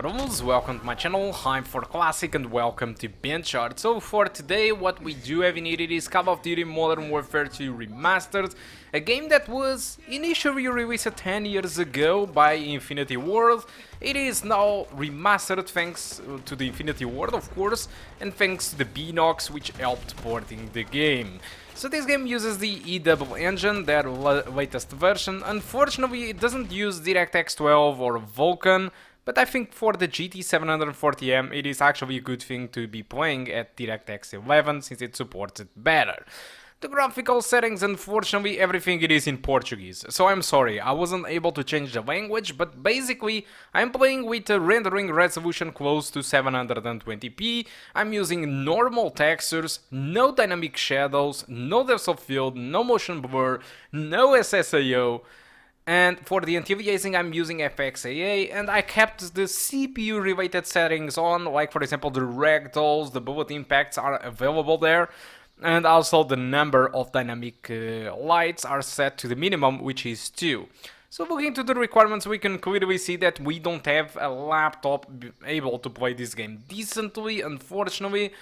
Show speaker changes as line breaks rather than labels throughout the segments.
bros, welcome to my channel, I'm For Classic and welcome to BenchART. So for today what we do have needed is Call of Duty Modern Warfare 2 Remastered, a game that was initially released 10 years ago by Infinity Ward. It is now remastered thanks to the Infinity Ward, of course, and thanks to the Binox, which helped porting the game. So this game uses the EW engine, their latest version. Unfortunately, it doesn't use DirectX 12 or Vulkan, but I think for the GT 740M it is actually a good thing to be playing at DirectX 11 since it supports it better. The graphical settings, unfortunately, everything it is in Portuguese, so I'm sorry, I wasn't able to change the language, but basically I'm playing with a rendering resolution close to 720p, I'm using normal textures, no dynamic shadows, no depth of field, no motion blur, no SSAO, and for the anti-aliasing I'm using FXAA, and I kept the CPU related settings on, like for example the ragdolls, the bullet impacts are available there. And also the number of dynamic lights are set to the minimum, which is 2. So looking to the requirements, we can clearly see that we don't have a laptop able to play this game decently, unfortunately.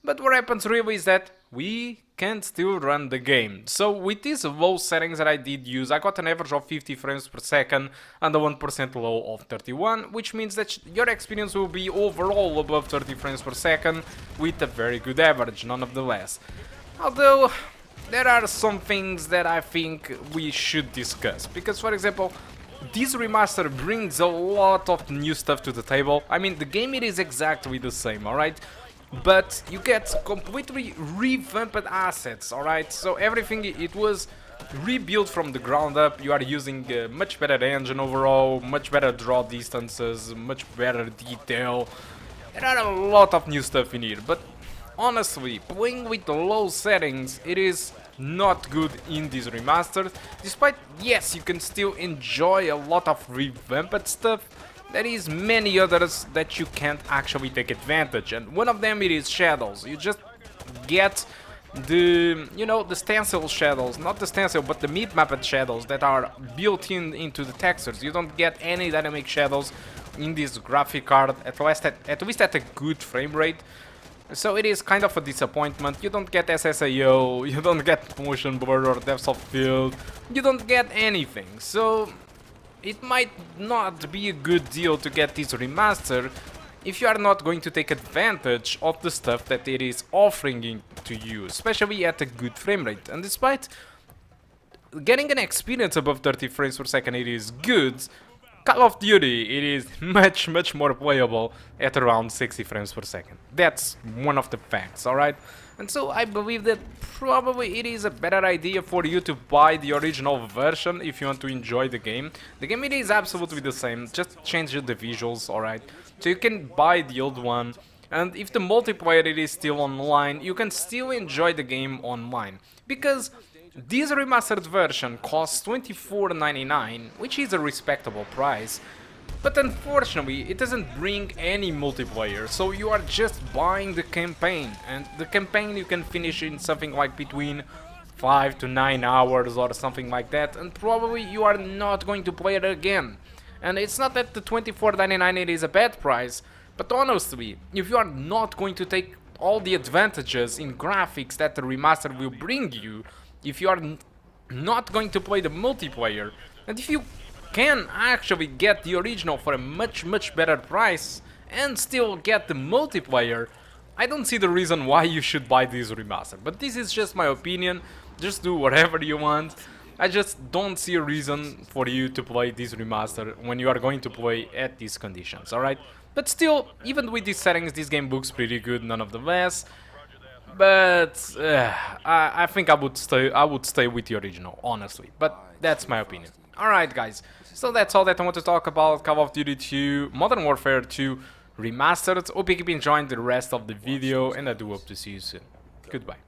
But what happens really is that we can still run the game. So with these low settings that I did use, I got an average of 50 frames per second and a 1% low of 31, which means that your experience will be overall above 30 frames per second with a very good average, nonetheless. Although, there are some things that I think we should discuss, because for example, this remaster brings a lot of new stuff to the table. I mean, the game it is exactly the same, alright? But you get completely revamped assets, alright? So everything, it was rebuilt from the ground up. You are using a much better engine overall, much better draw distances, much better detail. There are a lot of new stuff in here, but honestly, playing with low settings, it is not good in this remaster. Despite, yes, you can still enjoy a lot of revamped stuff, there is many others that you can't actually take advantage, and one of them it is shadows. You just get the, you know, the stencil shadows, not the stencil but the mid-mapped shadows that are built into the textures. You don't get any dynamic shadows in this graphic card, at least at a good frame rate. So it is kind of a disappointment. You don't get SSAO, you don't get motion blur or depth of field, you don't get anything. So it might not be a good deal to get this remaster if you are not going to take advantage of the stuff that it is offering to you, especially at a good frame rate. And despite getting an experience above 30 frames per second, it is good. Call of Duty, it is much more playable at around 60 frames per second. That's one of the facts, alright? And so I believe that probably it is a better idea for you to buy the original version if you want to enjoy the game. The game it is absolutely the same, just change the visuals, alright? So you can buy the old one, and if the multiplayer it is still online, you can still enjoy the game online. Because this remastered version costs $24.99, which is a respectable price, but unfortunately it doesn't bring any multiplayer, so you are just buying the campaign, and the campaign you can finish in something like between 5 to 9 hours or something like that, and probably you are not going to play it again. And it's not that the $24.99 it is a bad price, but honestly, if you are not going to take all the advantages in graphics that the remaster will bring you, if you are not going to play the multiplayer, and if you can actually get the original for a much better price and still get the multiplayer, I don't see the reason why you should buy this remaster. But this is just my opinion, just do whatever you want. I just don't see a reason for you to play this remaster when you are going to play at these conditions, alright? But still, even with these settings, this game looks pretty good nonetheless. But I think I would stay with the original, honestly. But that's my opinion. Alright guys, so that's all that I want to talk about Call of Duty 2 Modern Warfare 2 Remastered. Hope you keep enjoying the rest of the video, and I do hope to see you soon. Goodbye.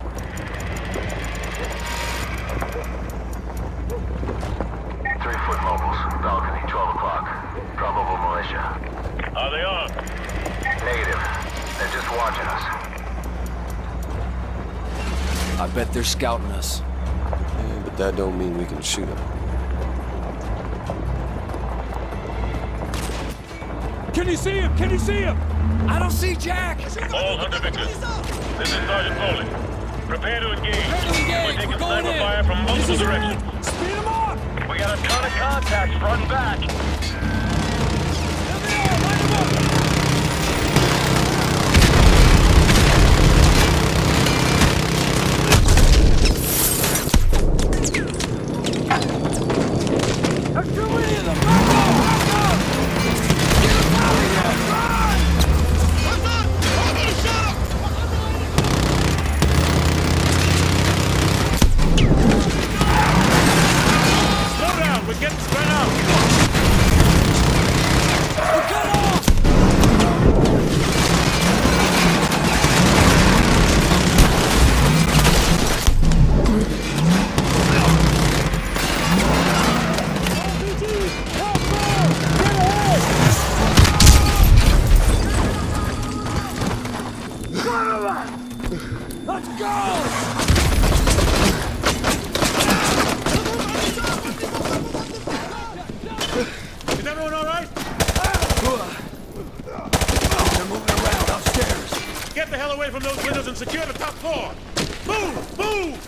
3-foot mobiles, balcony, 12 o'clock. Probable militia.
Are they on?
Negative. They're just watching us.
I bet they're scouting us.
Yeah, but that don't mean we can shoot them.
Can you see him? Can you see him? I don't see Jack!
All Hunter victors. This is Sergeant Foley. Prepare to engage. We're taking
We're going
sniper
in.
fire from multiple directions.
Speed him up!
We got a ton of contacts front and back.
There's too many of them! Back up! Back up! Get them out of here! Run!
Slow down. We're getting spread out.
We're cut off! Let's go!
Is everyone all right?
They're moving around upstairs.
Get the hell away from those windows and secure the top floor. Move! Move!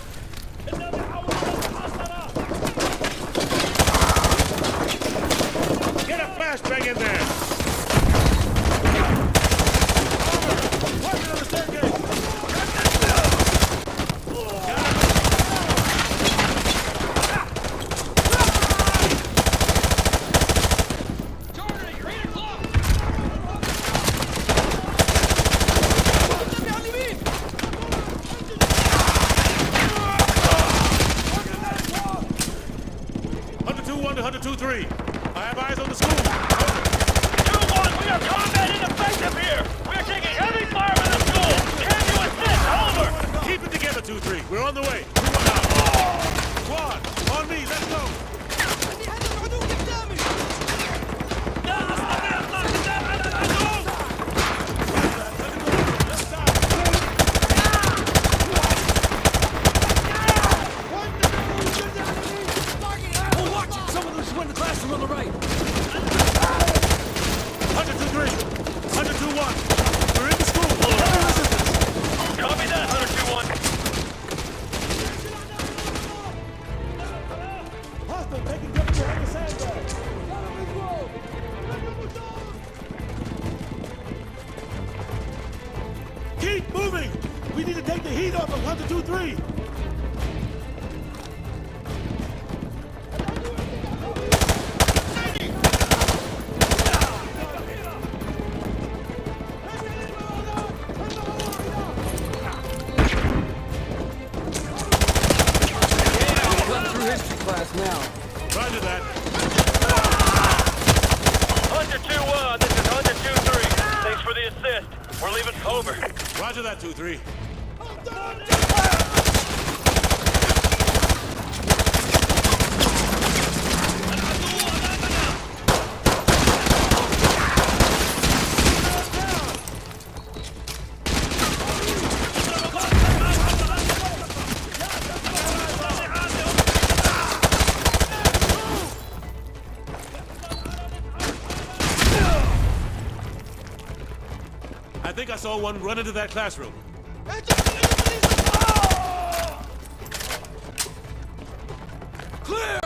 Get a flashbang in there. Weapon on the staircase. Hunter 2-1 to Hunter 2-3. I have eyes on the school. 2-1, we are combat ineffective here. We are taking heavy fire from the school. Can you assist? Over. Keep it together, 2-3. We're on the way. 2-1 out. Squad, on me. Let's go.
Oh, watch it! Someone just went in the classroom on the right.
Hunter 2-3. Hunter 2-1. We're in the school. Copy that, Hunter 2-1. Hostile taking cover behind the sandbag. Keep moving! We need to take the heat off of Hunter 2-3.
Going through history class now.
Roger that.
Hunter 2-1, this is Hunter 2-3. Thanks for the assist. We're leaving over.
Roger that, 2-3. I think I saw one run into that classroom.
Clear!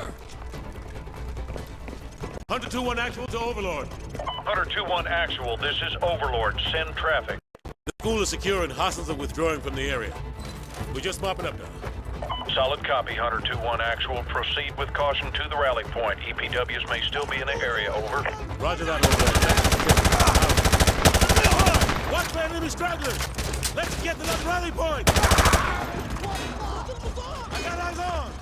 Hunter 2-1 actual to Overlord.
Hunter 2-1 actual, this is Overlord. Send traffic.
The school is secure and hostiles are withdrawing from the area. We're just mopping up now.
Solid copy, Hunter 2-1 actual. Proceed with caution to the rally point. EPWs may still be in the area, over.
Roger that, Overlord. Watch for enemy stragglers! Let's get to that rally point! I got eyes on!